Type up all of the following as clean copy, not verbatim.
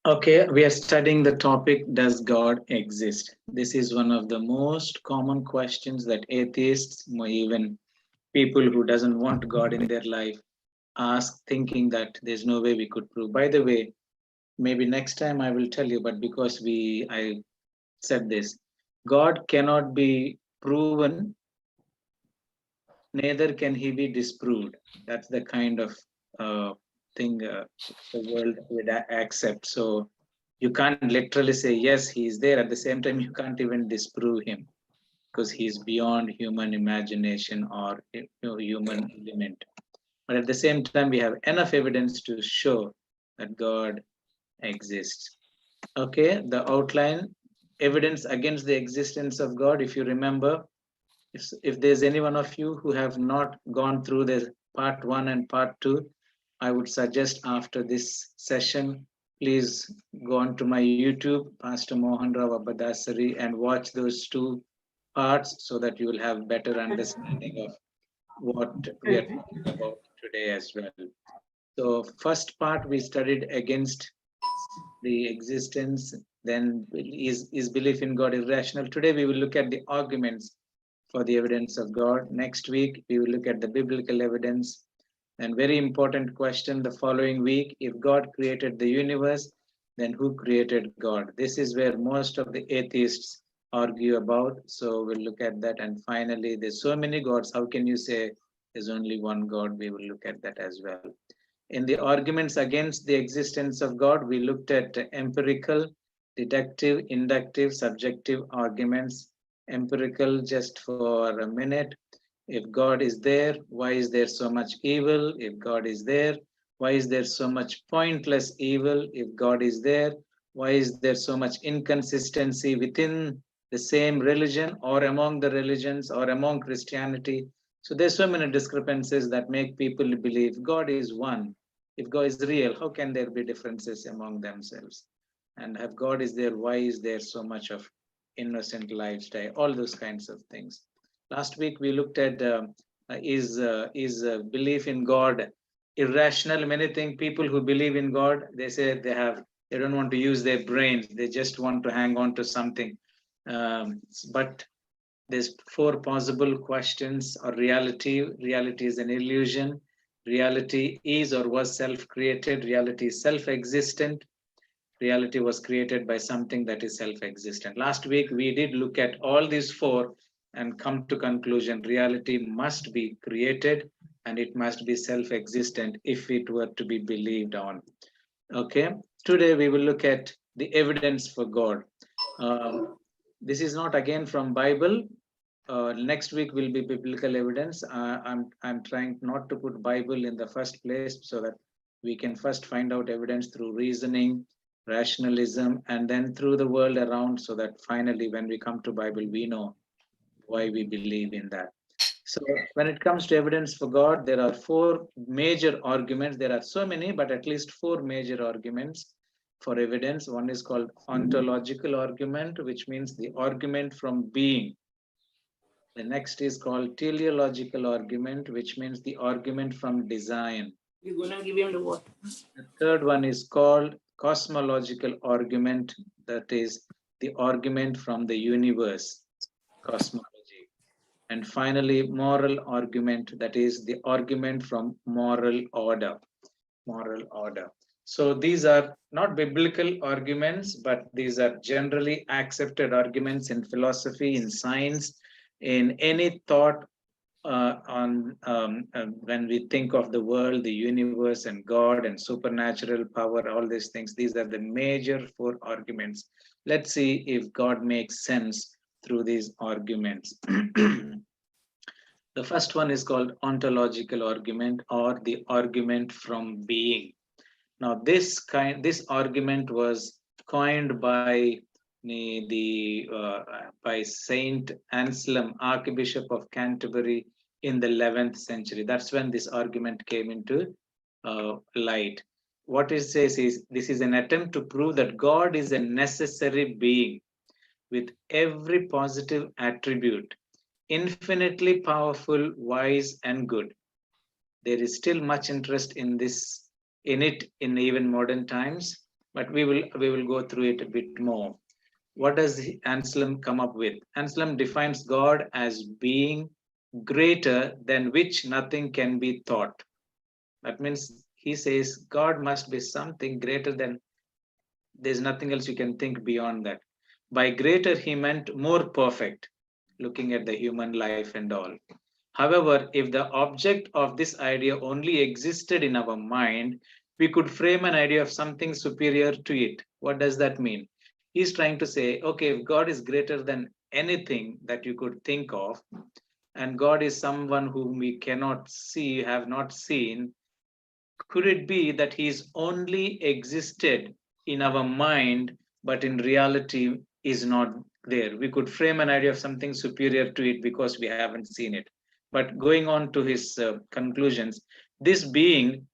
Okay, we are studying the topic, does God exist? This is one of the most common questions that atheists, or even people who doesn't want God in their life, ask, thinking that there's no way we could prove. By the way, maybe next time I will tell you, but because I said this, God cannot be proven, neither can he be disproved. That's the kind of thing the world would accept. So you can't literally say, yes, he is there. At the same time, you can't even disprove him because he is beyond human imagination or human element. But at the same time, we have enough evidence to show that God exists. Okay, the outline evidence against the existence of God. If you remember, if there's any one of you who have not gone through the part one and part two, I would suggest after this session, please go on to my YouTube, Pastor Mohan Rao Abadasari, and watch those two parts so that you will have better understanding of what we are talking about today as well. So first part we studied against the existence, then is belief in God irrational. Today we will look at the arguments for the evidence of God. Next week, we will look at the biblical evidence. And very important question the following week, if God created the universe, then who created God? This is where most of the atheists argue about. So we'll look at that. And finally, there's so many gods. How can you say there's only one God? We will look at that as well. In the arguments against the existence of God, we looked at empirical, deductive, inductive, subjective arguments. Empirical, just for a minute. If God is there, why is there so much evil? If God is there, why is there so much pointless evil? If God is there, why is there so much inconsistency within the same religion or among the religions or among Christianity? So there's so many discrepancies that make people believe God is one. If God is real, how can there be differences among themselves? And if God is there, why is there so much of innocent lifestyle? All those kinds of things. Last week we looked at is belief in God irrational? Many think people who believe in God, they say they don't want to use their brains. They just want to hang on to something. But there's four possible questions or reality. Reality is an illusion. Reality is or was self-created. Reality is self-existent. Reality was created by something that is self-existent. Last week, we did look at all these four and come to conclusion. Reality must be created and it must be self-existent if it were to be believed on. Okay. Today, we will look at the evidence for God. This is not again from Bible. Next week will be biblical evidence. I'm trying not to put Bible in the first place so that we can first find out evidence through reasoning, rationalism, and then through the world around, so that finally when we come to Bible, we know why we believe in that. So when it comes to evidence for God, there are four major arguments. There are so many, but at least four major arguments for evidence. One is called ontological argument, which means the argument from being. The next is called teleological argument, which means the argument from design. You're gonna give him the water. The third one is called cosmological argument, that is the argument from the universe, cosmology. And finally, moral argument, that is the argument from moral order, moral order. So these are not biblical arguments, but these are generally accepted arguments in philosophy, in science, in any thought when we think of the world, the universe, and God, and supernatural power, all these things. These are the major four arguments. Let's see if God makes sense through these arguments. The first one is called ontological argument, or the argument from being. Now, this argument was coined by by Saint Anselm, Archbishop of Canterbury, in the 11th century. That's when this argument came into light. What it says is, this is an attempt to prove that God is a necessary being with every positive attribute, infinitely powerful, wise, and good. There is still much interest in it in even modern times. but we will go through it a bit more. What does Anselm come up with? Anselm defines God as being greater than which nothing can be thought. That means he says God must be something greater than, there's nothing else you can think beyond that. By greater, he meant more perfect, looking at the human life and all. However, if the object of this idea only existed in our mind, we could frame an idea of something superior to it. What does that mean? He's trying to say, okay, if God is greater than anything that you could think of, and God is someone whom we cannot see, have not seen, could it be that he's only existed in our mind, but in reality is not there? We could frame an idea of something superior to it because we haven't seen it. But going on to his conclusions, this being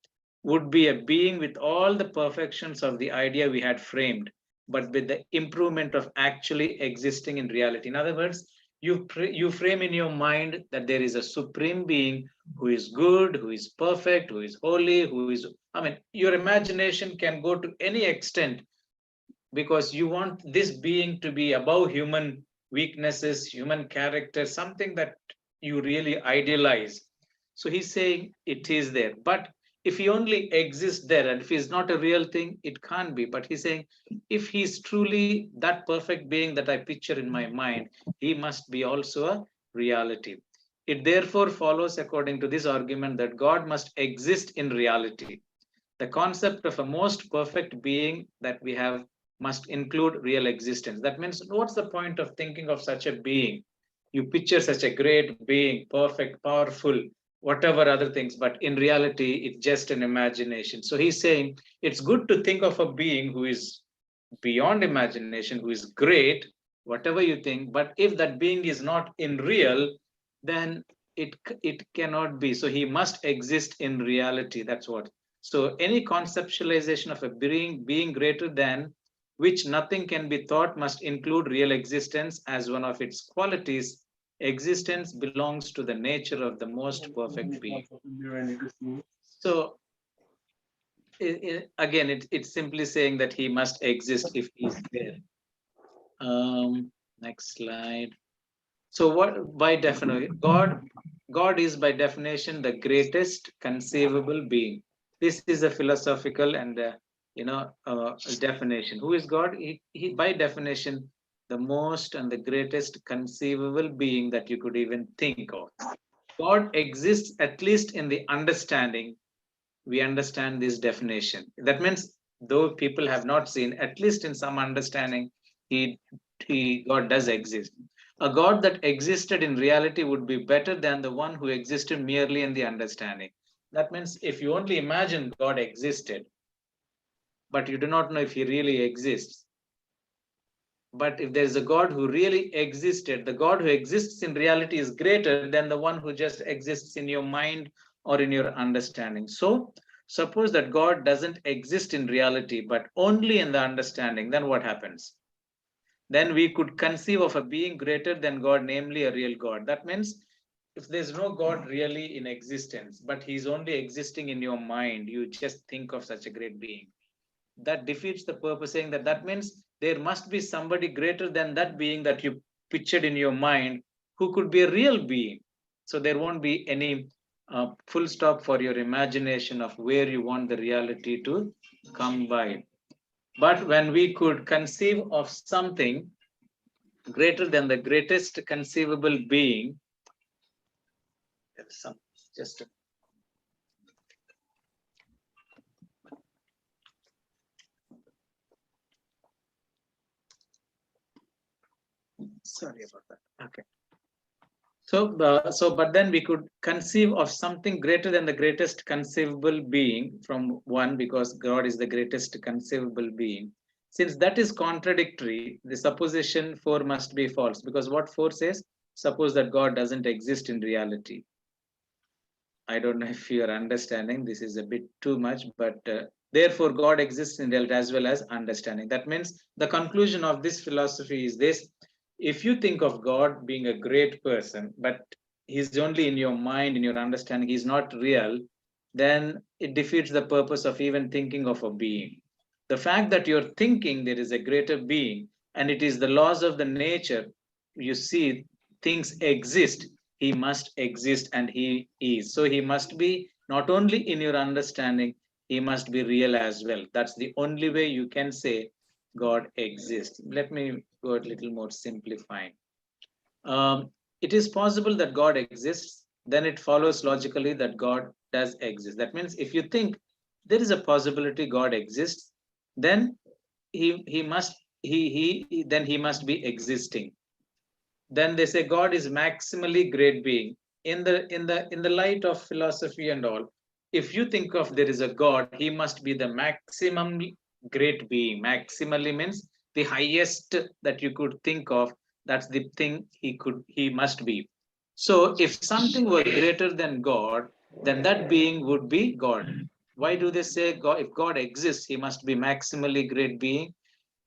would be a being with all the perfections of the idea we had framed, but with the improvement of actually existing in reality. In other words, you frame in your mind that there is a supreme being who is good, who is perfect, who is holy, who is, I mean, your imagination can go to any extent because you want this being to be above human weaknesses, human character, something that you really idealize. So he's saying it is there. But if he only exists there and if he's not a real thing, it can't be. But he's saying if he's truly that perfect being that I picture in my mind, he must be also a reality. It therefore follows, according to this argument, that God must exist in reality. The concept of a most perfect being that we have must include real existence. That means, what's the point of thinking of such a being? You picture such a great being, perfect, powerful, whatever other things, but in reality, it's just an imagination. So he's saying it's good to think of a being who is beyond imagination, who is great, whatever you think, but if that being is not in real, then it cannot be. So he must exist in reality. That's what. So any conceptualization of a being greater than which nothing can be thought must include real existence as one of its qualities. Existence belongs to the nature of the most perfect being. So again, it's simply saying that he must exist if he's there. Next slide. So what by definition, God is by definition the greatest conceivable being. This is a philosophical and definition. Who is God? He by definition the most and the greatest conceivable being that you could even think of. God exists at least in the understanding. We understand this definition. That means though people have not seen, at least in some understanding, he God does exist. A God that existed in reality would be better than the one who existed merely in the understanding. That means if you only imagine God existed, but you do not know if he really exists. But if there is a God who really existed, the God who exists in reality is greater than the one who just exists in your mind or in your understanding. So suppose that God doesn't exist in reality, but only in the understanding, then what happens? Then we could conceive of a being greater than God, namely a real God. That means if there's no God really in existence, but he's only existing in your mind, you just think of such a great being. That defeats the purpose, saying that that means there must be somebody greater than that being that you pictured in your mind who could be a real being. So there won't be any full stop for your imagination of where you want the reality to come by. But when we could conceive of something greater than the greatest conceivable being, just sorry about that. Okay. So, but then we could conceive of something greater than the greatest conceivable being from one, because God is the greatest conceivable being. Since that is contradictory, the supposition 4 must be false, because what 4 says? Suppose that God doesn't exist in reality. I don't know if you are understanding. This is a bit too much, but therefore God exists in reality as well as understanding. That means the conclusion of this philosophy is this: if you think of God being a great person, but he's only in your mind, in your understanding, he's not real, then it defeats the purpose of even thinking of a being. The fact that you're thinking there is a greater being and it is the laws of the nature, you see things exist, he must exist and he is. So he must be not only in your understanding, he must be real as well. That's the only way you can say God exists. Let me go a little more simplifying. It is possible that God exists, then it follows logically that God does exist. That means if you think there is a possibility God exists, then he must then he must be existing. Then they say God is maximally great being. In the light of philosophy and all, if you think of there is a God, he must be the maximum great being. Maximally means the highest that you could think of. That's the thing he must be. So if something were greater than God, then that being would be God. Why do they say God? If God exists, he must be maximally great being,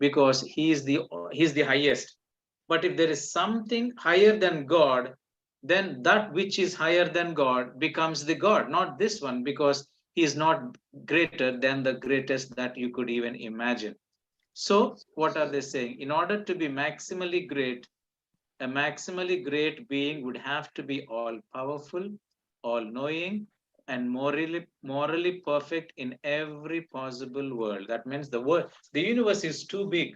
because he's the highest. But if there is something higher than God, then that which is higher than God becomes the God, not this one, because he is not greater than the greatest that you could even imagine. So what are they saying? In order to be maximally great, a maximally great being would have to be all powerful, all knowing, and morally perfect in every possible world. That means the universe is too big.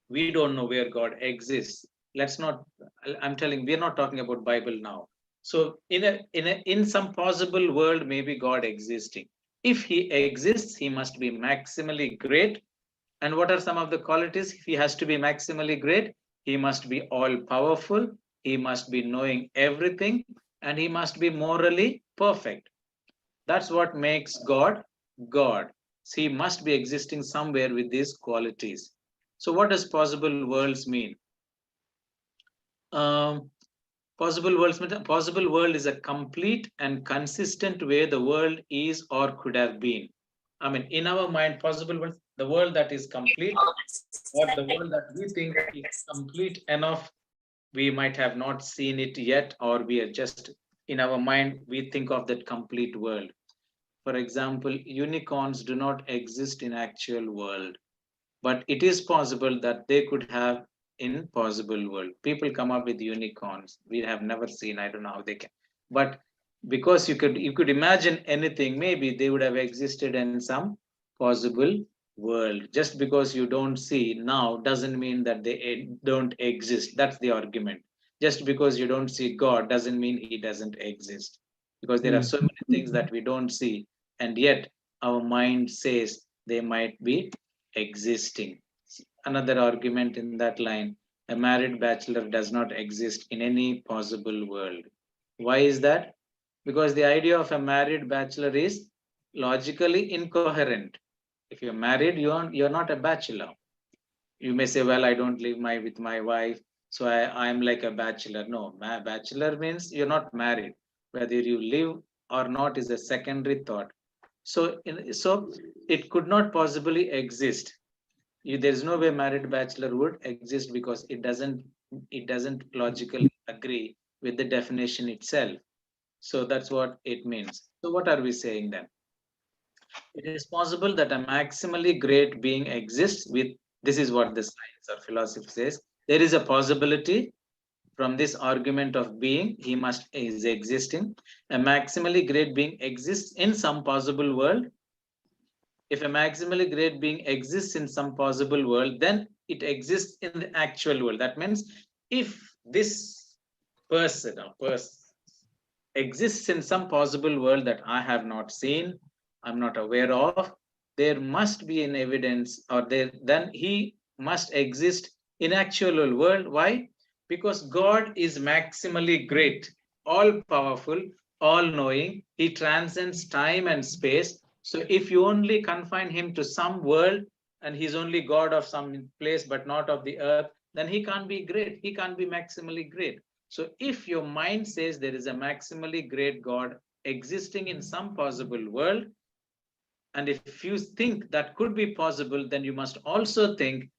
We don't know where God exists. Let's not, I'm telling, we're not talking about Bible now. So in some possible world, maybe God existing. If he exists, he must be maximally great. And what are some of the qualities? If he has to be maximally great, he must be all powerful, he must be knowing everything, and he must be morally perfect. That's what makes God God. So he must be existing somewhere with these qualities. So what does possible worlds mean? Um, possible world is a complete and consistent way the world is or could have been. I mean, in our mind, possible world, the world that is complete, or the world that we think is complete enough, we might have not seen it yet, or we are just in our mind, we think of that complete world. For example, unicorns do not exist in actual world, but it is possible that they could have in possible world. People come up with unicorns we have never seen. I don't know how they can, but because you could imagine anything, maybe they would have existed in some possible world. Just because you don't see now doesn't mean that they don't exist. That's the argument. Just because you don't see God doesn't mean he doesn't exist, because there are so many things that we don't see, and yet our mind says they might be existing. Another argument in that line: a married bachelor does not exist in any possible world. Why is that? Because the idea of a married bachelor is logically incoherent. If you're married, you're not a bachelor. You may say, well, I don't live with my wife, so I'm like a bachelor. No, bachelor means you're not married. Whether you live or not is a secondary thought. So it could not possibly exist. There's no way married bachelor would exist, because it doesn't logically agree with the definition itself. So that's what it means. So what are we saying then? It is possible that a maximally great being exists with, this is what the science or philosophy says, there is a possibility from this argument of being, he must is existing. A maximally great being exists in some possible world. If a maximally great being exists in some possible world, then it exists in the actual world. That means if this person exists in some possible world that I have not seen, I'm not aware of, there must be an evidence, or there then he must exist in actual world. Why? Because God is maximally great, all powerful, all knowing. He transcends time and space. So if you only confine him to some world, and he's only God of some place but not of the earth, then he can't be great. He can't be maximally great. So if your mind says there is a maximally great God existing in some possible world, and if you think that could be possible, then you must also think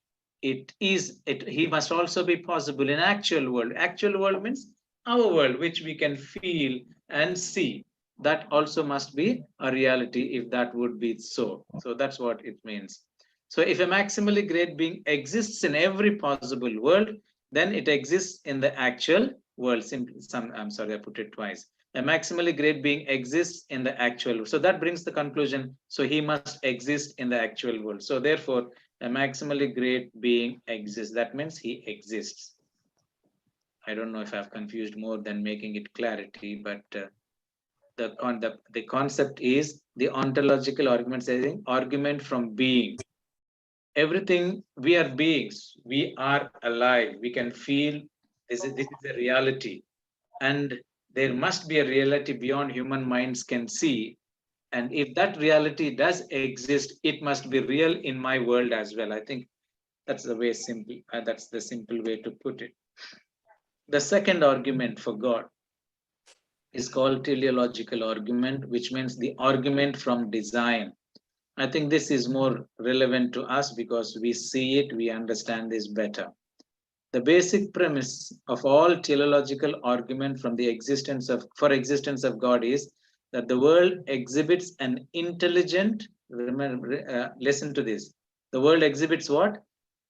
he must also be possible in actual world. Actual world means our world, which we can feel and see. That also must be a reality if that would be so. So that's what it means. So if a maximally great being exists in every possible world, then it exists in the actual world. I'm sorry, I put it twice. A maximally great being exists in the actual world. So that brings the conclusion. So he must exist in the actual world. So therefore, a maximally great being exists. That means he exists. I don't know if I've confused more than making it clarity, but the concept is the ontological argument, saying argument from being. Everything, we are beings, we are alive, we can feel. This is a reality, and there must be a reality beyond human minds can see. And if that reality does exist, it must be real in my world as well. I think that's the simple way to put it. The second argument for God is called teleological argument, which means the argument from design. I think this is more relevant to us because we see it, we understand this better. The basic premise of all teleological argument from the existence of God is that the world exhibits an intelligent, listen to this. The world exhibits what?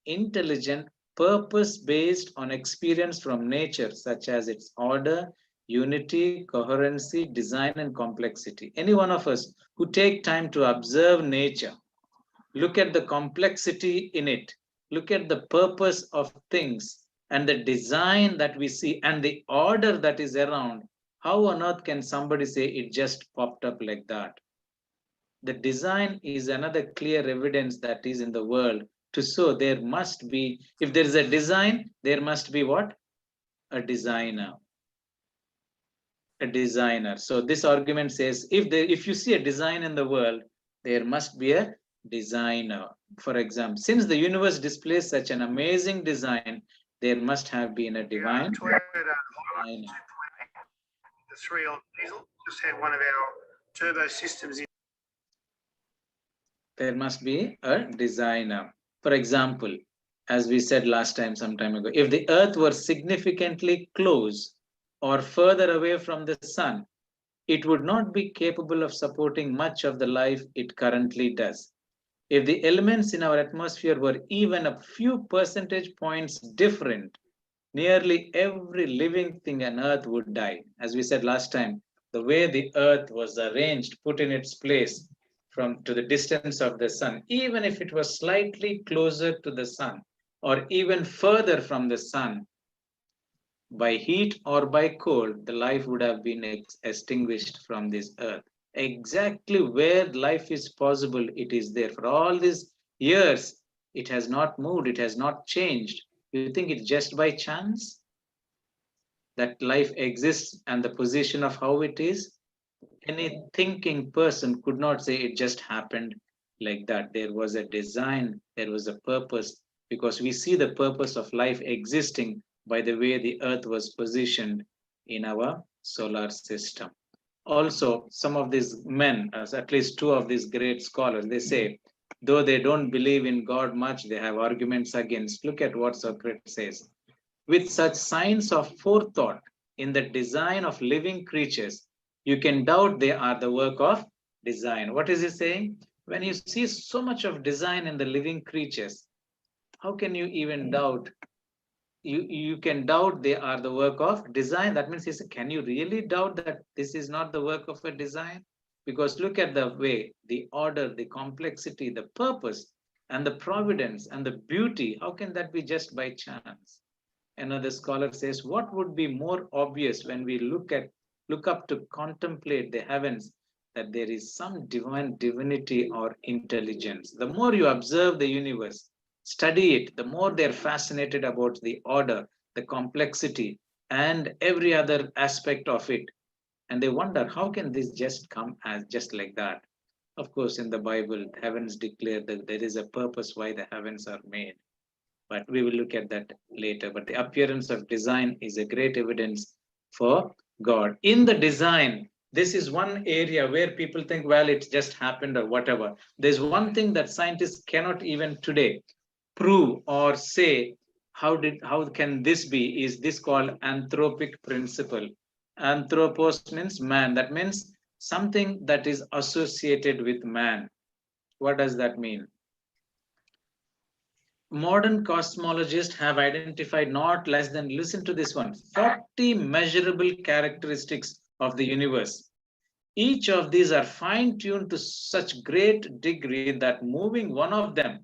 Intelligent, purpose based on experience from nature, such as its order, unity, coherency, design, and complexity. Any one of us who take time to observe nature, look at the complexity in it, look at the purpose of things and the design that we see and the order that is around, how on earth can somebody say it just popped up like that? The design is another clear evidence that is in the world to show there must be, if there is a design, there must be what? A designer. A designer. So this argument says if you see a design in the world, there must be a designer. For example, since the universe displays such an amazing design, there must have been a divine designer. The 3-on diesel just had one of our turbo systems in. There must be a designer. For example, as we said last time, some time ago, if the earth were significantly close or further away from the sun, it would not be capable of supporting much of the life it currently does. If the elements in our atmosphere were even a few percentage points different, nearly every living thing on earth would die. As we said last time, the way the earth was arranged, put in its place from to the distance of the sun, even if it was slightly closer to the sun or even further from the sun, by heat or by cold, the life would have been extinguished from this earth. Exactly where life is possible, it is there. For all these years, it has not moved, it has not changed. You think it's just by chance that life exists and the position of how it is? Any thinking person could not say it just happened like that. There was a design, there was a purpose, because we see the purpose of life existing by the way the earth was positioned in our solar system. Also, some of these men, as at least two of these great scholars, they say, though they don't believe in God much, they have arguments against. Look at what Socrates says. With such signs of forethought in the design of living creatures, you can doubt they are the work of design. What is he saying? When you see so much of design in the living creatures, how can you even doubt? You can doubt they are the work of design. That means he said, can you really doubt that this is not the work of a design? Because look at the way, the order, the complexity, the purpose, and the providence and the beauty. How can that be just by chance? Another scholar says, what would be more obvious when we look up to contemplate the heavens, that there is some divine divinity or intelligence? The more you observe the universe, study it, the more they're fascinated about the order, the complexity, and every other aspect of it. And they wonder, how can this just come as just like that? Of course, in the Bible, heavens declare that there is a purpose why the heavens are made, but we will look at that later. But the appearance of design is a great evidence for God. In the design, this is one area where people think, well, it just happened or whatever. There's one thing that scientists cannot even today prove or say, how can this be? Is this called anthropic principle? Anthropos means man. That means something that is associated with man. What does that mean? modern cosmologists have identified not less than, listen to this one, 40 measurable characteristics of the universe. Each of these are fine-tuned to such great degree that moving one of them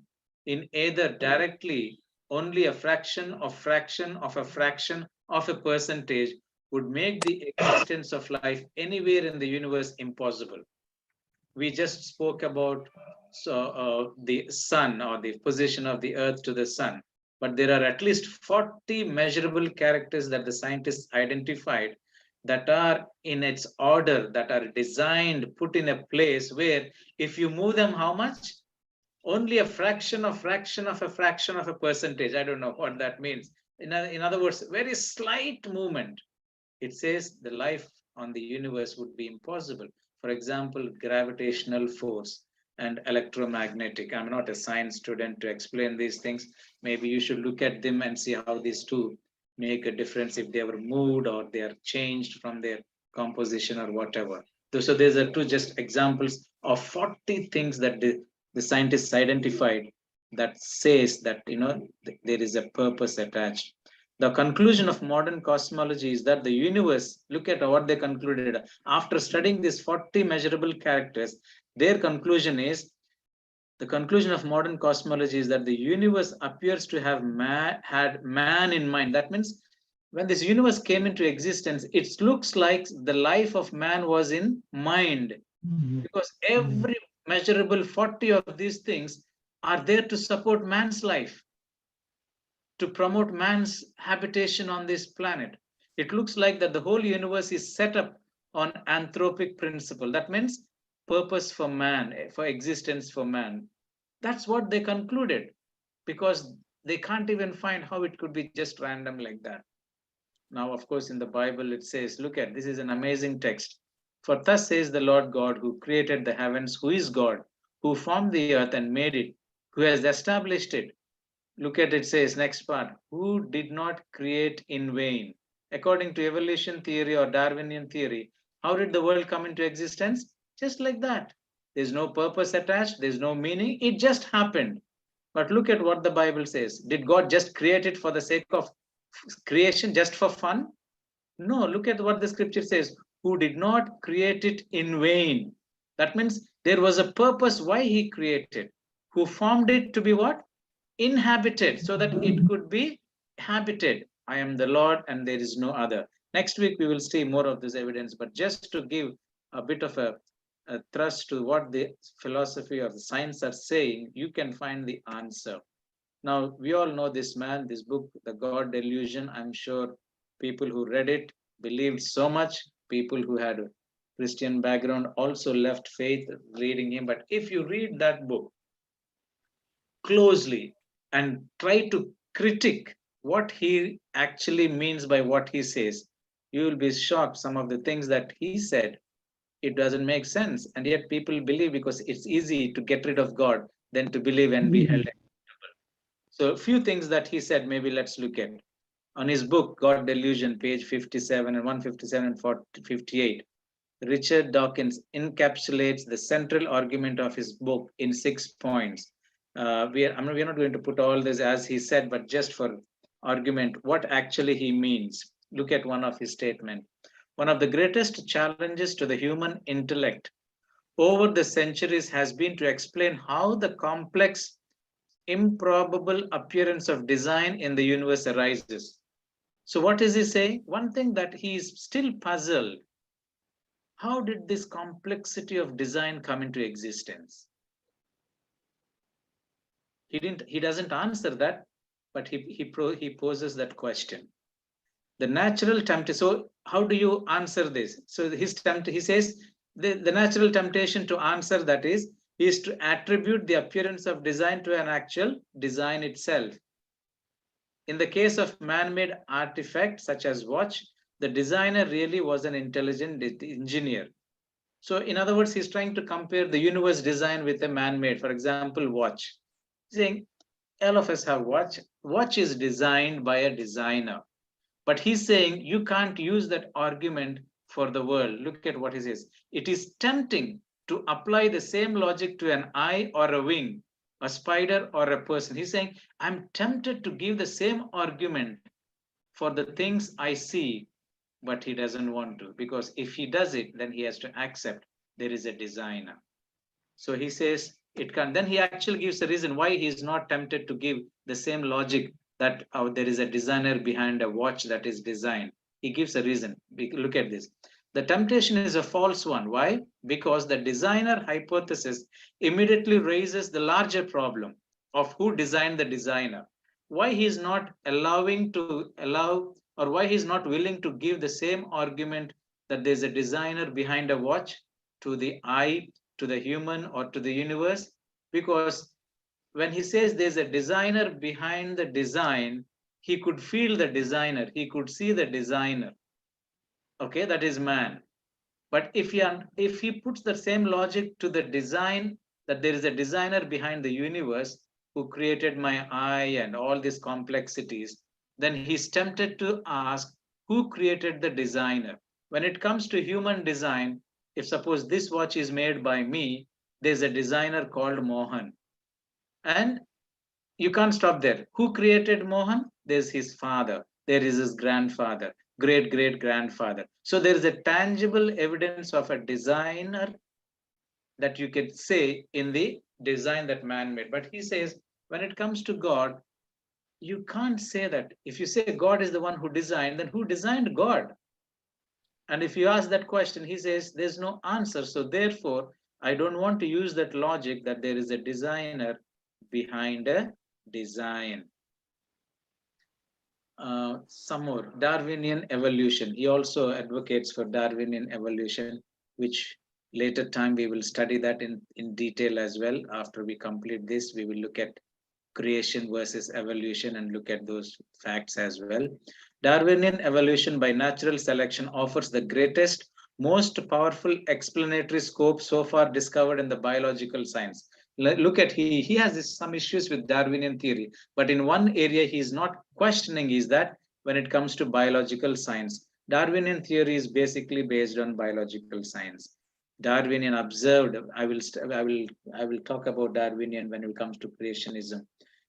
in either directly only a fraction of fraction of a fraction of a percentage would make the existence of life anywhere in the universe impossible. We just spoke about the sun or the position of the earth to the sun, but there are at least 40 measurable characters that the scientists identified that are in its order, that are designed, put in a place where if you move them, how much? Only a fraction of fraction of a fraction of a percentage. I don't know what that means. In other words, very slight movement, it says the life on the universe would be impossible. For example, gravitational force and electromagnetic. I'm not a science student to explain these things. Maybe you should look at them and see how these two make a difference, if they were moved or they are changed from their composition or whatever. So these are two just examples of 40 things that the scientists identified that says that, there is a purpose attached. The conclusion of modern cosmology is that the universe, look at what they concluded after studying these 40 measurable characters. Their conclusion is, the conclusion of modern cosmology is that the universe appears to have had man in mind. That means when this universe came into existence, it looks like the life of man was in mind, because every measurable 40 of these things are there to support man's life, to promote man's habitation on this planet. It looks like that the whole universe is set up on anthropic principle. That means purpose for man, for existence for man. That's what they concluded, because they can't even find how it could be just random like that. Now, of course, in the Bible, it says, look at this is an amazing text. For thus says the Lord God, who created the heavens, who is God, who formed the earth and made it, who has established it. Look at it, says next part, who did not create in vain. According to evolution theory or Darwinian theory, how did the world come into existence? Just like that. There's no purpose attached, there's no meaning, it just happened. But look at what the Bible says. Did God just create it for the sake of creation, just for fun? No, look at what the scripture says, who did not create it in vain. That means there was a purpose why he created, who formed it to be what? Inhabited, so that it could be habited. I am the Lord and there is no other. Next week we will see more of this evidence, but just to give a bit of a thrust to what the philosophy or the science are saying, you can find the answer. Now, we all know this man, this book, The God Delusion. I'm sure people who read it believed so much. People who had a Christian background also left faith reading him. But if you read that book closely and try to critique what he actually means by what he says, you will be shocked. Some of the things that he said, it doesn't make sense. And yet people believe, because it's easy to get rid of God than to believe and be held. So a few things that he said, maybe let's look at. On his book, God Delusion, page 57 and 157 and 58, Richard Dawkins encapsulates the central argument of his book in 6 points. We're not going to put all this as he said, but just for argument, what actually he means. Look at one of his statements. One of the greatest challenges to the human intellect over the centuries has been to explain how the complex, improbable appearance of design in the universe arises. So what is he saying? One thing that he is still puzzled, how did this complexity of design come into existence? He doesn't answer that, but he poses that question. The natural temptation. So how do you answer this? So he says the natural temptation to answer that is to attribute the appearance of design to an actual design itself. In the case of man-made artifacts such as watch, the designer really was an intelligent engineer. So in other words, he's trying to compare the universe design with a man-made, for example, watch. Saying all of us have watch. Watch is designed by a designer. But he's saying you can't use that argument for the world. Look at what he says. It is tempting to apply the same logic to an eye or a wing. a spider or a person. He's saying, I'm tempted to give the same argument for the things I see, but he doesn't want to, because if he does it, then he has to accept there is a designer. So he says it can. Then he actually gives a reason why he is not tempted to give the same logic that there is a designer behind a watch that is designed. He gives a reason. Look at this. The temptation is a false one. Why? Because the designer hypothesis immediately raises the larger problem of who designed the designer. Why he is not allowing to allow, or why he is not willing to give the same argument that there's a designer behind a watch to the eye, to the human, or to the universe? Because when he says there's a designer behind the design, he could feel the designer, he could see the designer. Okay, that is man. But if he puts the same logic to the design, that there is a designer behind the universe who created my eye and all these complexities, then he's tempted to ask who created the designer. When it comes to human design, if suppose this watch is made by me, there's a designer called Mohan. And you can't stop there. Who created Mohan? There's his father, there is his grandfather, great great grandfather. So there is a tangible evidence of a designer that you could say in the design that man made. But he says when it comes to God, you can't say that. If you say God is the one who designed, then who designed God? And if you ask that question, he says there's no answer. So therefore, I don't want to use that logic that there is a designer behind a design. Some more Darwinian evolution. He also advocates for Darwinian evolution, which later time we will study that in detail as well. After we complete this, we will look at creation versus evolution and look at those facts as well. Darwinian evolution by natural selection offers the greatest, most powerful explanatory scope so far discovered in the biological science. Look at he has some issues with Darwinian theory, but in one area he is not questioning is that when it comes to biological science, Darwinian theory is basically based on biological science. Darwinian observed. I will talk about Darwinian when it comes to creationism.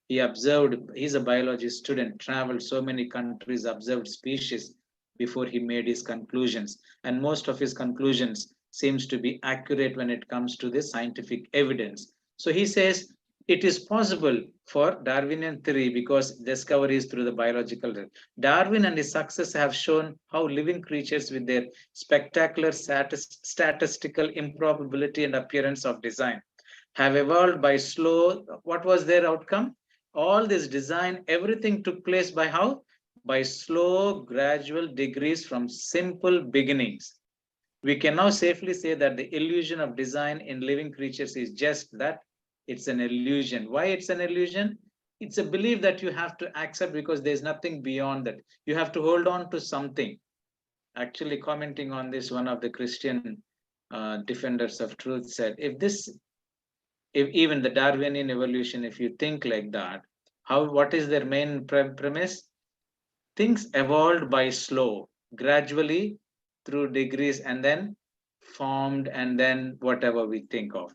He observed. He's a biology student, traveled so many countries, observed species before he made his conclusions, and most of his conclusions seems to be accurate when it comes to the scientific evidence. So he says it is possible for Darwinian theory because discovery is through the biological. Darwin and his success have shown how living creatures with their spectacular statistical improbability and appearance of design have evolved by slow. What was their outcome? All this design, everything took place by how? By slow, gradual degrees from simple beginnings. We can now safely say that the illusion of design in living creatures is just that, it's an illusion. Why it's an illusion? It's a belief that you have to accept because there's nothing beyond that. You have to hold on to something. Actually, commenting on this, one of the Christian defenders of truth said, if even the Darwinian evolution, if you think like that, what is their main premise? Things evolved by slow, gradually through degrees, and then formed, and then whatever we think of.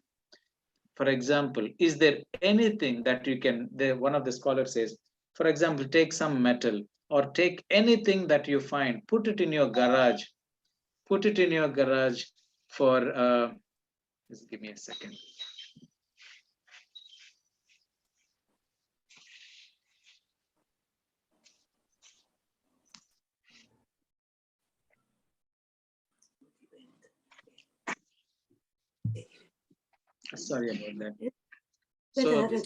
For example, is there anything that you can, one of the scholars says, for example, take some metal or take anything that you find, put it in your garage, put it in your garage for, just give me a second. Sorry about that. So this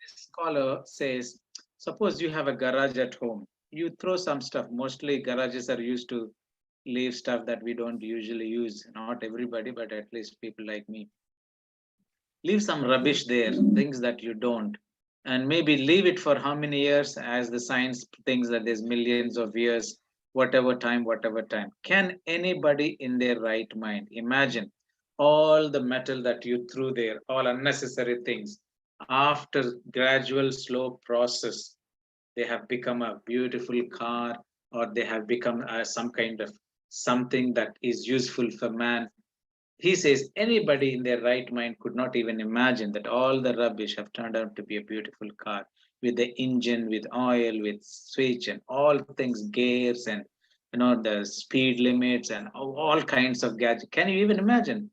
scholar says, suppose you have a garage at home. You throw some stuff. Mostly garages are used to leave stuff that we don't usually use. Not everybody, but at least people like me. Leave some rubbish there, things that you don't. And maybe leave it for how many years, as the science thinks that there's millions of years, whatever time, whatever time. Can anybody in their right mind imagine all the metal that you threw there, all unnecessary things, after gradual slow process, they have become a beautiful car, or they have become some kind of something that is useful for man? He says anybody in their right mind could not even imagine that all the rubbish have turned out to be a beautiful car with the engine, with oil, with switch, and all things, gears, and the speed limits, and all kinds of gadgets. Can you even imagine?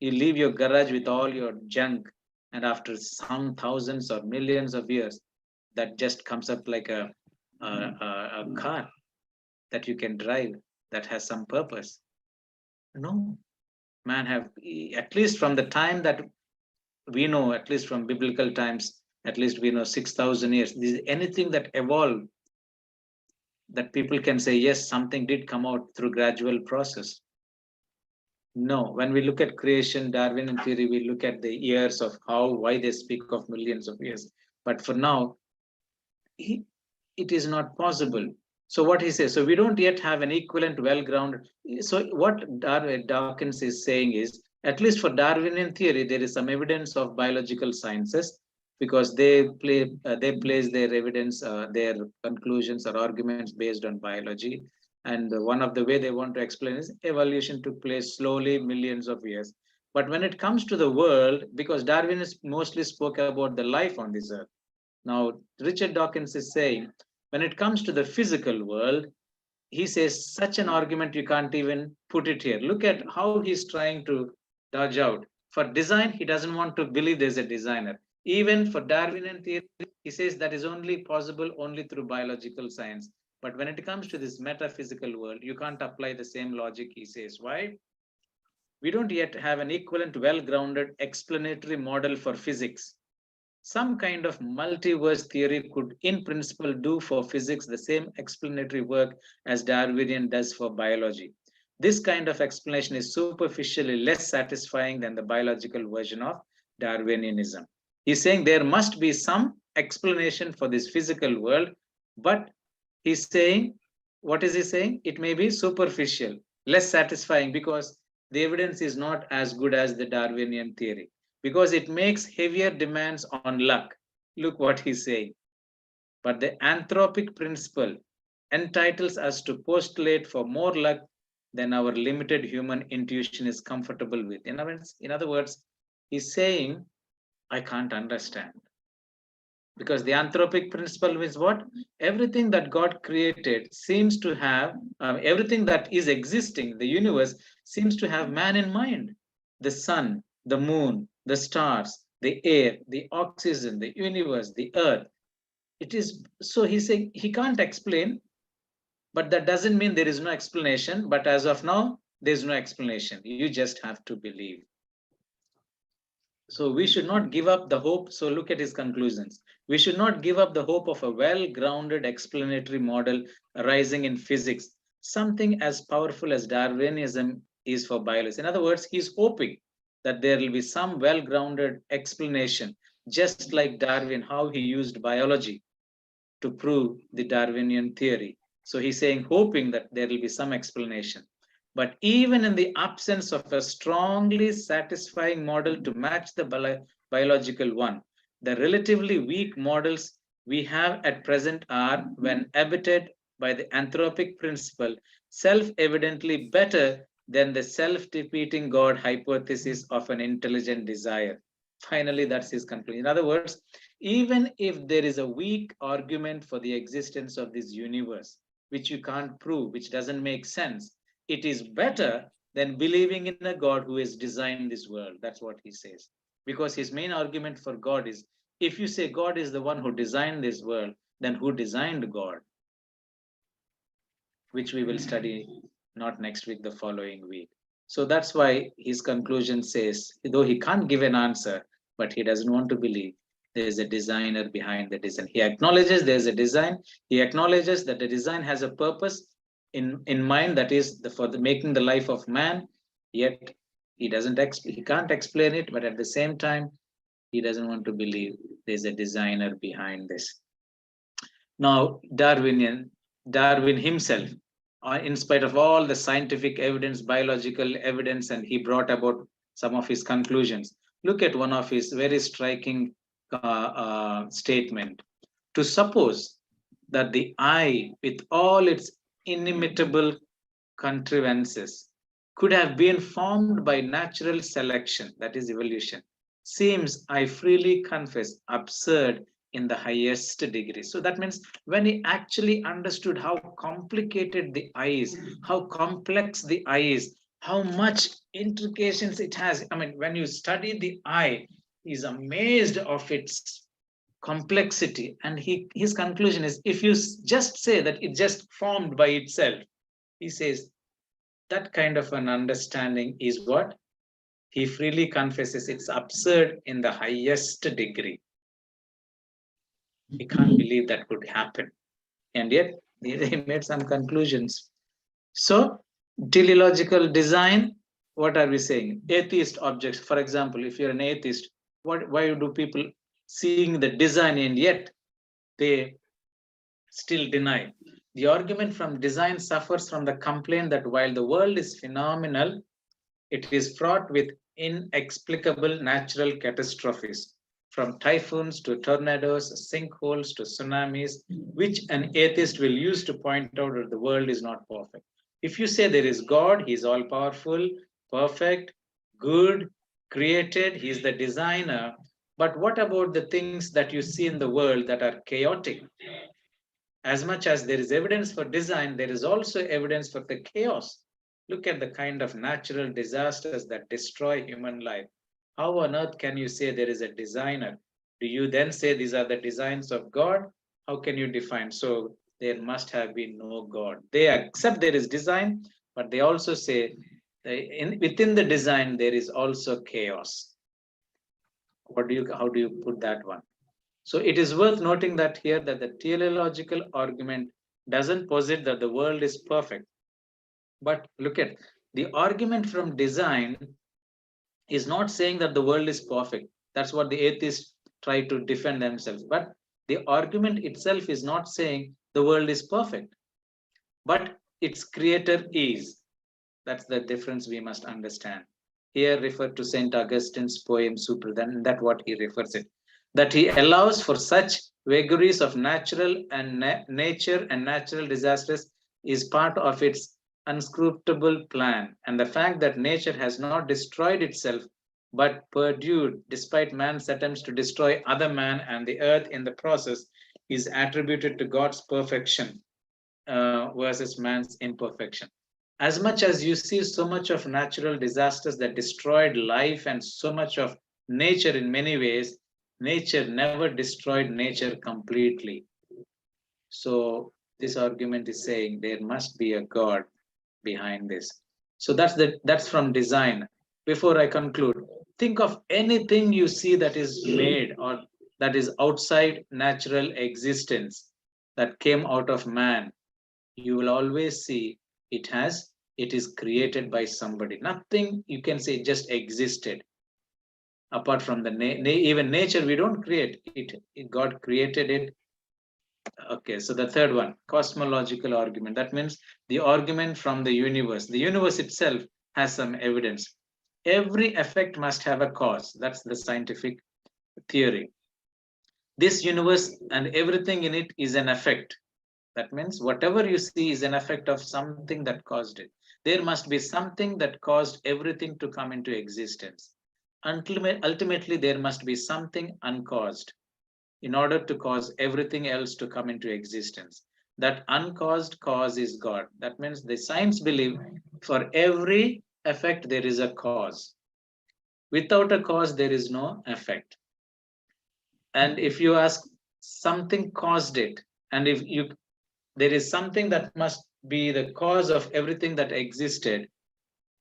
You leave your garage with all your junk, and after some thousands or millions of years, that just comes up like a car that you can drive that has some purpose. No, man have, at least from the time that we know, at least from biblical times, at least we know 6,000 years, this, anything that evolved, that people can say yes, something did come out through gradual process. No, when we look at creation, Darwinian theory, we look at the years of why they speak of millions of years. But for now, it is not possible. So what he says, so we don't yet have an equivalent, well-grounded. So what Dawkins is saying is, at least for Darwinian theory, there is some evidence of biological sciences, because they place their evidence, their conclusions or arguments based on biology. And one of the way they want to explain is evolution took place slowly, millions of years. But when it comes to the world, because Darwin mostly spoke about the life on this earth. Now, Richard Dawkins is saying, when it comes to the physical world, he says such an argument you can't even put it here. Look at how he's trying to dodge out. For design, he doesn't want to believe there's a designer. Even for Darwinian theory, he says that is only possible only through biological science. But when it comes to this metaphysical world, you can't apply the same logic, he says. Why? We don't yet have an equivalent, well-grounded explanatory model for physics. Some kind of multiverse theory could, in principle, do for physics the same explanatory work as Darwinian does for biology. This kind of explanation is superficially less satisfying than the biological version of Darwinianism. He's saying there must be some explanation for this physical world, but he's saying, what is he saying? It may be superficial, less satisfying, because the evidence is not as good as the Darwinian theory, because it makes heavier demands on luck. Look what he's saying. But the anthropic principle entitles us to postulate for more luck than our limited human intuition is comfortable with. In other words, he's saying, I can't understand. Because the anthropic principle is what? Everything that God created seems to have, everything that is existing, the universe seems to have man in mind. The sun, the moon, the stars, the air, the oxygen, the universe, the earth. It is, so he's saying he can't explain, but that doesn't mean there is no explanation. But as of now, there's no explanation. You just have to believe. So we should not give up the hope. So look at his conclusions. We should not give up the hope of a well-grounded explanatory model arising in physics, something as powerful as Darwinism is for biology. In other words, he's hoping that there will be some well-grounded explanation, just like Darwin, how he used biology to prove the Darwinian theory. So he's saying, hoping that there will be some explanation. But even in the absence of a strongly satisfying model to match the biological one, the relatively weak models we have at present are, when abetted by the anthropic principle, self-evidently better than the self-defeating God hypothesis of an intelligent desire. Finally, that's his conclusion. In other words, even if there is a weak argument for the existence of this universe, which you can't prove, which doesn't make sense, it is better than believing in a God who has designed this world. That's what he says. Because his main argument for God is, if you say God is the one who designed this world, then who designed God? Which we will study not next week, the following week. So that's why his conclusion says, though he can't give an answer, but he doesn't want to believe there's a designer behind the design. He acknowledges there's a design. He acknowledges that the design has a purpose in mind, that is for the making the life of man. Yet he can't explain it, but at the same time, he doesn't want to believe there's a designer behind this. Now, Darwin himself, in spite of all the scientific evidence, biological evidence, and he brought about some of his conclusions. Look at one of his very striking statement. To suppose that the eye, with all its inimitable contrivances, could have been formed by natural selection, that is evolution, seems, I freely confess, absurd in the highest degree. So that means when he actually understood how complicated the eye is, how complex the eye is, how much intricacies it has. I mean, when you study the eye, he's amazed of its complexity. And his conclusion is, if you just say that it just formed by itself, he says that kind of an understanding is what he freely confesses it's absurd in the highest degree. He can't believe that could happen. And yet he made some conclusions. So teleological design, what are we saying? Atheist objects. For example, if you're an atheist, why do people seeing the design and yet they still deny? The argument from design suffers from the complaint that while the world is phenomenal, it is fraught with inexplicable natural catastrophes, from typhoons to tornadoes, sinkholes to tsunamis, which an atheist will use to point out that the world is not perfect. If you say there is God, He is all powerful, perfect, good, created, He is the designer. But what about the things that you see in the world that are chaotic? As much as there is evidence for design, there is also evidence for the chaos. Look at the kind of natural disasters that destroy human life. How on earth can you say there is a designer? Do you then say these are the designs of God? How can you define? So there must have been no God. They accept there is design, but they also say within the design there is also chaos. How do you put that one? So it is worth noting that here that the teleological argument doesn't posit that the world is perfect. But look at the argument from design is not saying that the world is perfect. That's what the atheists try to defend themselves. But the argument itself is not saying the world is perfect, but its creator is. That's the difference we must understand. Here referred to St. Augustine's poem Super, then that what he refers it. That he allows for such vagaries of natural and nature and natural disasters is part of its unscrutable plan. And the fact that nature has not destroyed itself, but perdured despite man's attempts to destroy other man and the earth in the process, is attributed to God's perfection versus man's imperfection. As much as you see so much of natural disasters that destroyed life and so much of nature in many ways, nature never destroyed nature completely. So this argument is saying there must be a God behind this. So that's from design. Before I conclude, think of anything you see that is made or that is outside natural existence that came out of man. You will always see it is created by somebody. Nothing you can say just existed apart from the even nature. We don't create it, God created it. Okay, so the third one, cosmological argument. That means the argument from the universe itself has some evidence. Every effect must have a cause. That's the scientific theory. This universe and everything in it is an effect. That means whatever you see is an effect of something that caused it. There must be something that caused everything to come into existence. Ultimately, there must be something uncaused in order to cause everything else to come into existence. That uncaused cause is God. That means the science believe for every effect there is a cause. Without a cause, there is no effect. And if you ask something caused it, and if you there is something that must be the cause of everything that existed,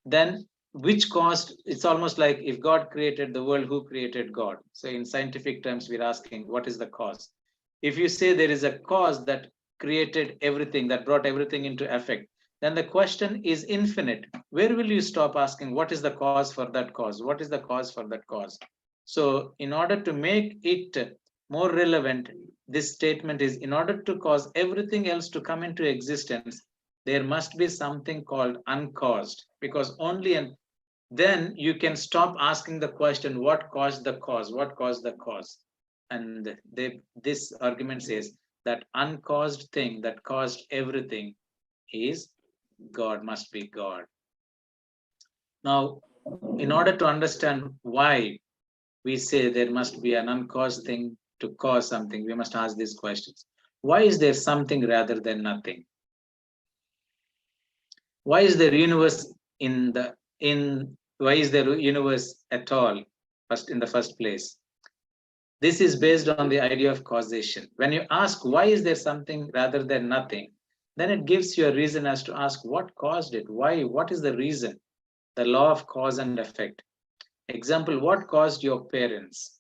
then which caused, it's almost like if God created the world, who created God? So in scientific terms, we're asking what is the cause? If you say there is a cause that created everything, that brought everything into effect, then the question is infinite. Where will you stop asking what is the cause for that cause? What is the cause for that cause? So in order to make it more relevant, this statement is in order to cause everything else to come into existence, there must be something called uncaused, because only and then you can stop asking the question what caused the cause, what caused the cause. And this argument says that uncaused thing that caused everything is God, must be God. Now, in order to understand why we say there must be an uncaused thing to cause something, we must ask these questions. Why is there something rather than nothing? Why is there universe in why is there universe at all first in the first place? This is based on the idea of causation. When you ask why is there something rather than nothing, then it gives you a reason as to ask what caused it, why, what is the reason, the law of cause and effect. Example, what caused your parents?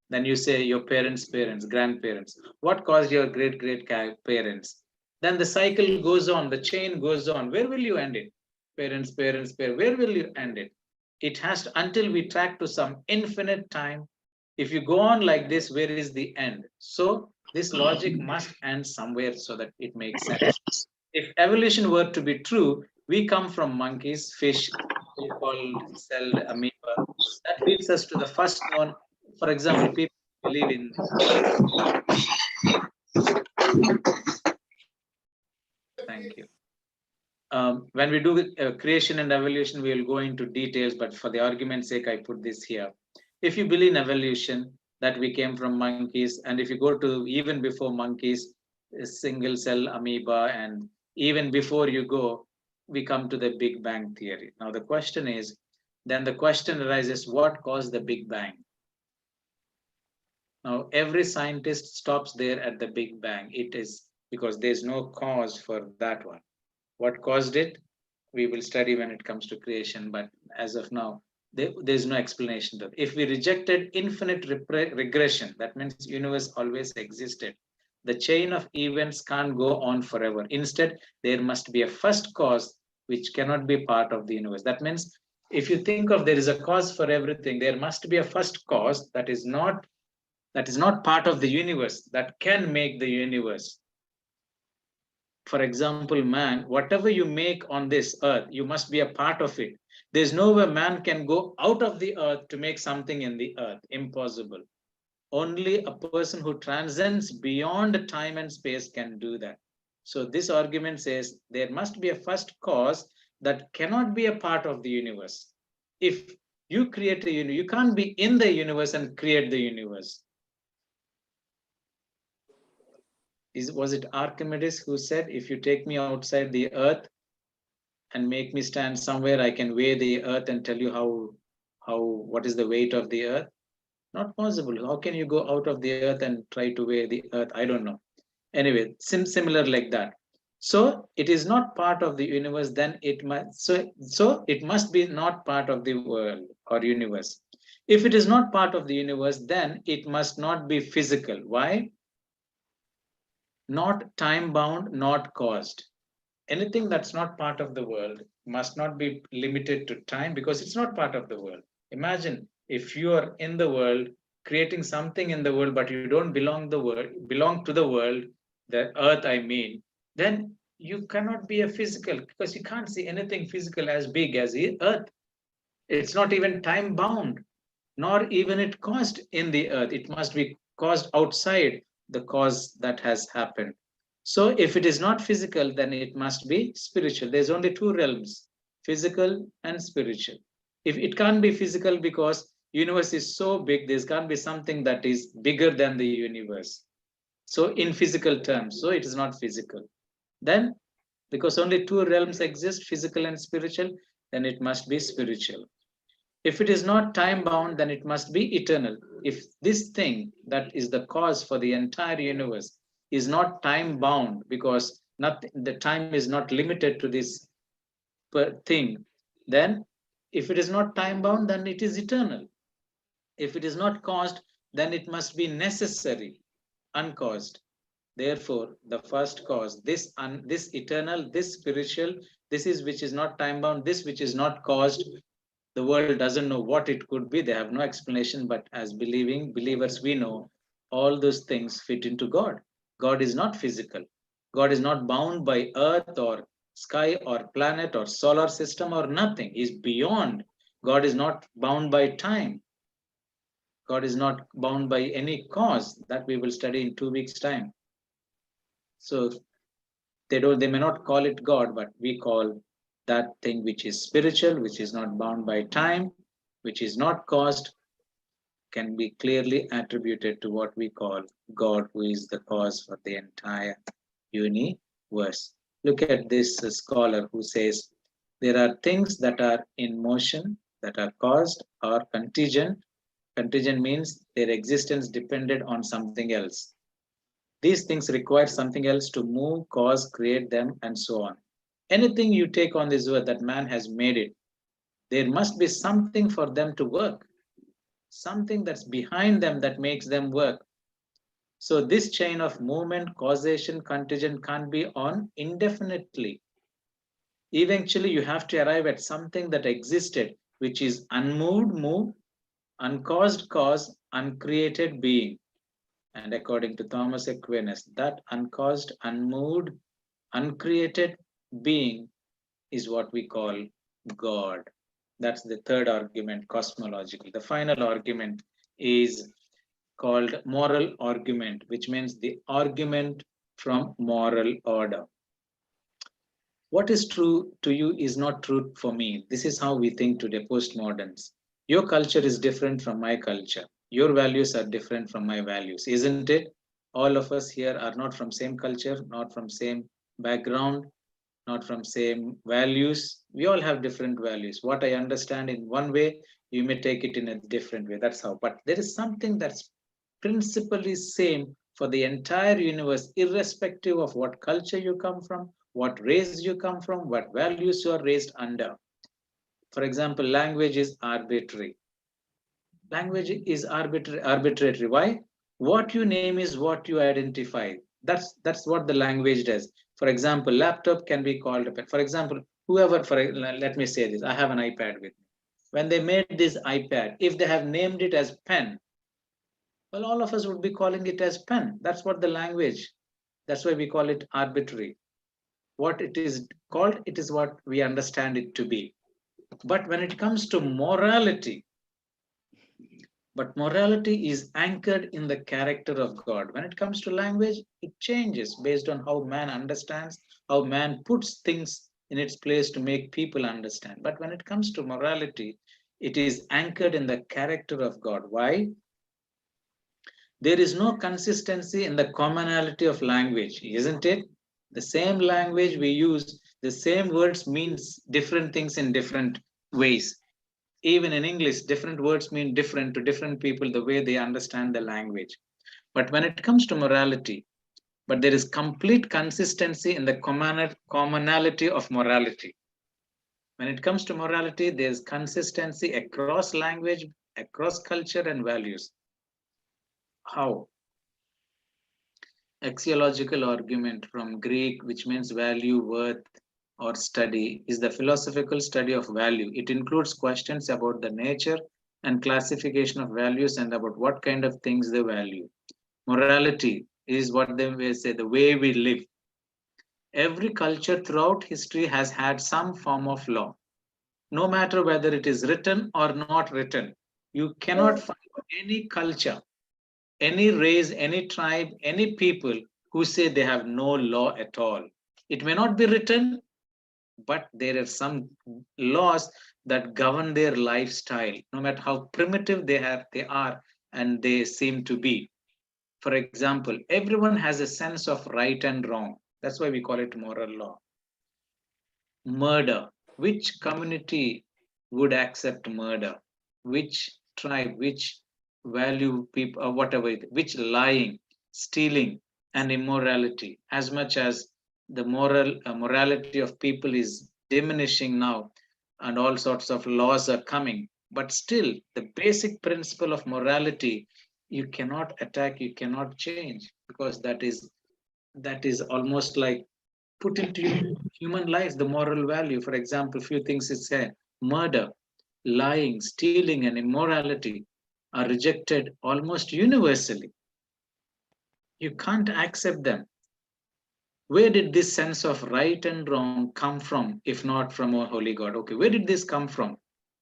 Then you say your parents, grandparents. What caused your great parents? Then the cycle goes on, the chain goes on. Where will you end it? Parents, where will you end it? It has to, until we track to some infinite time. If you go on like this, where is the end? So this logic must end somewhere so that it makes sense. If evolution were to be true, we come from monkeys, fish, so-called celled amoeba. That leads us to the first known, for example, people believe in, thank you. When we do creation and evolution, we will go into details, but for the argument's sake, I put this here. If you believe in evolution, that we came from monkeys, and if you go to even before monkeys, single cell amoeba, and even before you go, we come to the Big Bang theory. Now, the question is, then the question arises, what caused the Big Bang? Now, every scientist stops there at the Big Bang. It is because there's no cause for that one. What caused it? We will study when it comes to creation, but as of now, there's no explanation to it. If we rejected infinite regression, that means universe always existed. The chain of events can't go on forever. Instead, there must be a first cause which cannot be part of the universe. That means if you think of there is a cause for everything, there must be a first cause that is not part of the universe that can make the universe. For example, man, whatever you make on this earth, you must be a part of it. There's no way man can go out of the earth to make something in the earth. Impossible. Only a person who transcends beyond time and space can do that. So this argument says there must be a first cause that cannot be a part of the universe. If you create a universe, you can't be in the universe and create the universe. Was it Archimedes who said, if you take me outside the earth and make me stand somewhere, I can weigh the earth and tell you what is the weight of the earth? Not possible. How can you go out of the earth and try to weigh the earth? I don't know. Anyway, similar like that. So it is not part of the universe, then it must so it must be not part of the world or universe. If it is not part of the universe, then it must not be physical. Why? Not time bound, not caused. Anything that's not part of the world must not be limited to time because it's not part of the world. Imagine if you are in the world, creating something in the world, but you don't belong to the world, the earth, I mean, then you cannot be a physical because you can't see anything physical as big as the earth. It's not even time bound, nor even it caused in the earth. It must be caused outside the cause that has happened. So if it is not physical, then it must be spiritual. There's only two realms, physical and spiritual. If it can't be physical because universe is so big, there's can't be something that is bigger than the universe. So in physical terms, so it is not physical. Then because only two realms exist, physical and spiritual, then it must be spiritual. If it is not time bound, then it must be eternal. If this thing that is the cause for the entire universe is not time bound, because the time is not limited to this thing, then if it is not time bound, then it is eternal. If it is not caused, then it must be necessary, uncaused. Therefore, the first cause, this eternal, this spiritual, this is which is not time bound, this which is not caused, the world doesn't know what it could be. They have no explanation, but as believing believers, we know all those things fit into God. God is not physical. God is not bound by earth or sky or planet or solar system or nothing. He's beyond. God is not bound by time. God is not bound by any cause that we will study in 2 weeks' time. So they may not call it God, but we call that thing which is spiritual, which is not bound by time, which is not caused, can be clearly attributed to what we call God, who is the cause for the entire universe. Look at this scholar who says there are things that are in motion, that are caused or contingent. Contingent means their existence depended on something else. These things require something else to move, cause, create them, and so on. Anything you take on this earth that man has made it, there must be something for them to work, something that's behind them that makes them work. So this chain of movement, causation, contingent can't be on indefinitely. Eventually, you have to arrive at something that existed, which is unmoved, move, uncaused, cause, uncreated being. And according to Thomas Aquinas, that uncaused, unmoved, uncreated being is what we call God. That's the third argument, cosmological. The final argument is called moral argument, which means the argument from moral order. What is true to you is not true for me. This is how we think today, postmoderns. Your culture is different from my culture. Your values are different from my values, isn't it? All of us here are not from same culture, not from same background, not from same values. We all have different values. What I understand in one way, you may take it in a different way. That's how. But there is something that's principally same for the entire universe, irrespective of what culture you come from, what race you come from, what values you are raised under. For example, language is arbitrary. Language is arbitrary. Why? What you name is what you identify. That's what the language does. For example, laptop can be called a pen. For example, whoever, let me say this, I have an iPad with me. When they made this iPad, if they have named it as pen, well, all of us would be calling it as pen. That's what the language, that's why we call it arbitrary. What it is called, it is what we understand it to be. But when it comes to morality, but morality is anchored in the character of God. When it comes to language, it changes based on how man understands, how man puts things in its place to make people understand. But when it comes to morality, it is anchored in the character of God. Why? There is no consistency in the commonality of language, isn't it? The same language we use, the same words means different things in different ways. Even in English, different words mean different to different people, the way they understand the language. But when it comes to morality, but there is complete consistency in the commonality of morality. When it comes to morality, there's consistency across language, across culture and values. How? Axiological argument from Greek, which means value, worth, or study, is the philosophical study of value. It includes questions about the nature and classification of values and about what kind of things they value. Morality is what they may say, the way we live. Every culture throughout history has had some form of law, no matter whether it is written or not written. You cannot find any culture, any race, any tribe, any people who say they have no law at all. It may not be written, but there are some laws that govern their lifestyle, no matter how primitive they are and they seem to be. For example, everyone has a sense of right and wrong. That's why we call it moral law. Murder. Which community would accept murder? Which tribe, which value people, or whatever, which lying, stealing, and immorality, as much as the morality of people is diminishing now, and all sorts of laws are coming. But still, the basic principle of morality, you cannot attack, you cannot change, because that is almost like put into human life, the moral value. For example, few things is said: murder, lying, stealing, and immorality are rejected almost universally. You can't accept them. Where did this sense of right and wrong come from, if not from a holy God? Okay, where did this come from,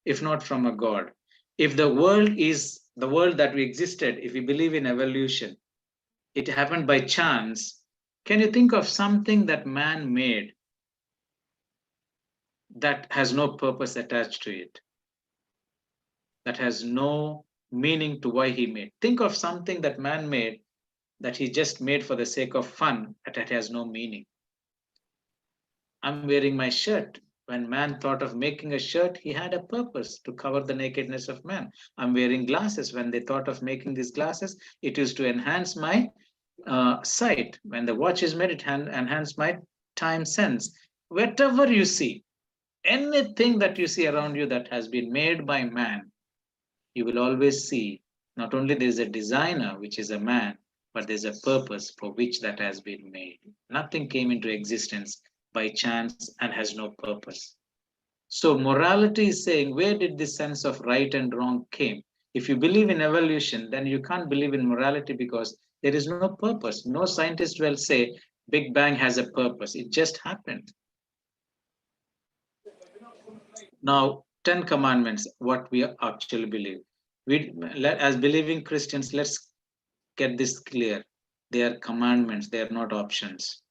if not from a God? If the world is the world that we existed, if we believe in evolution, it happened by chance. Can you think of something that man made that has no purpose attached to it, that has no meaning to why he made. Think of something that man made, that he just made for the sake of fun, that it has no meaning. I'm wearing my shirt. When man thought of making a shirt, he had a purpose to cover the nakedness of man. I'm wearing glasses. When they thought of making these glasses, it is to enhance my sight. When the watch is made, it enhance my time sense. Whatever you see, anything that you see around you that has been made by man, you will always see not only there is a designer, which is a man, but there's a purpose for which that has been made. Nothing came into existence by chance and has no purpose. So morality is saying, where did this sense of right and wrong came? If you believe in evolution, then you can't believe in morality because there is no purpose. No scientist will say Big Bang has a purpose. It just happened. Now, 10 commandments, what we actually believe. As believing Christians, let's get this clear. They are commandments, they are not options.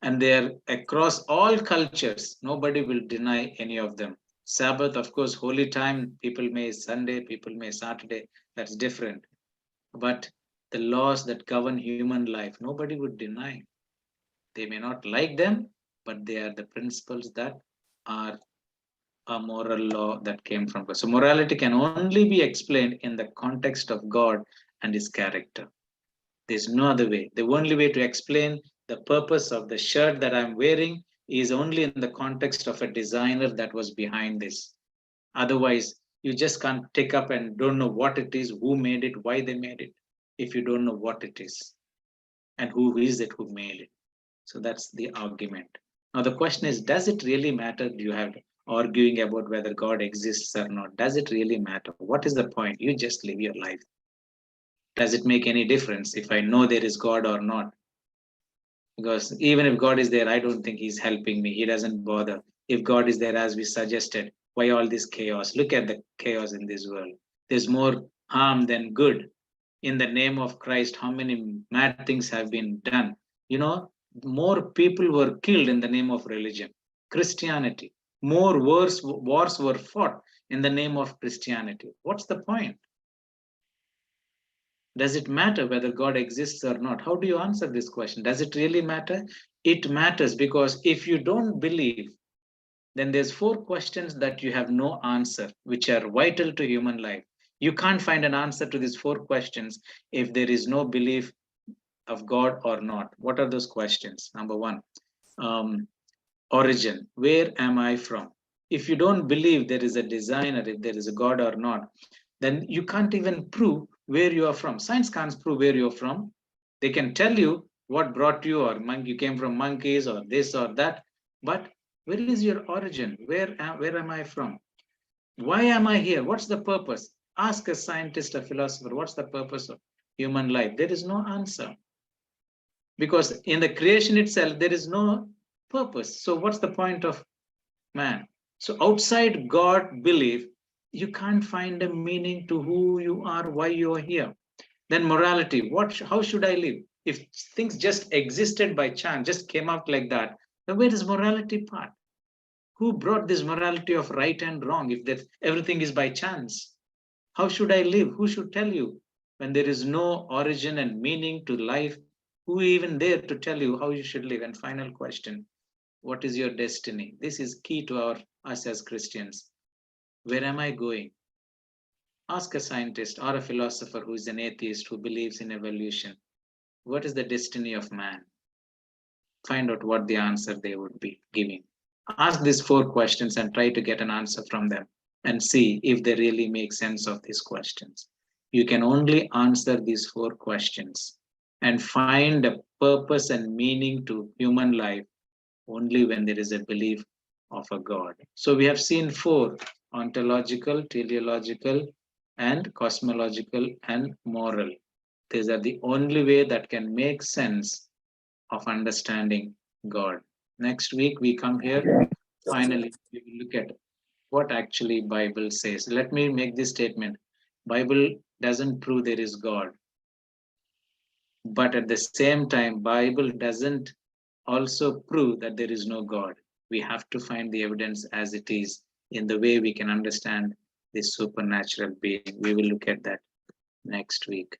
And they are across all cultures. Nobody will deny any of them. Sabbath, of course, holy time, people may Sunday, people may Saturday, that's different. But the laws that govern human life, nobody would deny. They may not like them, but they are the principles that are a moral law that came from God. So morality can only be explained in the context of God and his character. There's no other way. The only way to explain the purpose of the shirt that I'm wearing is only in the context of a designer that was behind this. Otherwise, you just can't take up and don't know what it is, who made it, why they made it, if you don't know what it is and who is it who made it. So that's the argument. Now the question is, does it really matter? Do you have arguing about whether God exists or not? Does it really matter? What is the point? You just live your life. Does it make any difference if I know there is God or not? Because even if God is there, I don't think he's helping me. He doesn't bother. If God is there, as we suggested, why all this chaos? Look at the chaos in this world. There's more harm than good. In the name of Christ, how many mad things have been done? You know, more people were killed in the name of religion, Christianity. More wars were fought in the name of Christianity. What's the point? Does it matter whether God exists or not? How do you answer this question? Does it really matter? It matters, because if you don't believe, then there's 4 questions that you have no answer, which are vital to human life. You can't find an answer to these 4 questions if there is no belief of God or not. What are those questions? Number 1, origin. Where am I from? If you don't believe there is a designer, if there is a God or not, then you can't even prove where you are from. Science can't prove where you're from. They can tell you what brought you, or you came from monkeys or this or that, but where is your origin? Where am I from? Why am I here? What's the purpose? Ask a scientist, a philosopher, what's the purpose of human life? There is no answer. Because in the creation itself, there is no purpose. So what's the point of man? So outside God belief, you can't find a meaning to who you are, why you are here. Then morality, how should I live? If things just existed by chance, just came out like that, then where is morality part? Who brought this morality of right and wrong if that everything is by chance? How should I live? Who should tell you? When there is no origin and meaning to life, who even there to tell you how you should live? And final question, what is your destiny? This is key to us as Christians. Where am I going? Ask a scientist or a philosopher who is an atheist who believes in evolution. What is the destiny of man? Find out what the answer they would be giving. Ask these 4 questions and try to get an answer from them and see if they really make sense of these questions. You can only answer these 4 questions and find a purpose and meaning to human life only when there is a belief of a God. So we have seen 4: ontological, teleological, and cosmological and moral. These are the only way that can make sense of understanding God. Next week we come here. Finally, we will look at what actually Bible says. Let me make this statement. Bible doesn't prove there is God. But at the same time, Bible doesn't also prove that there is no God. We have to find the evidence as it is in the way we can understand this supernatural being. We will look at that next week.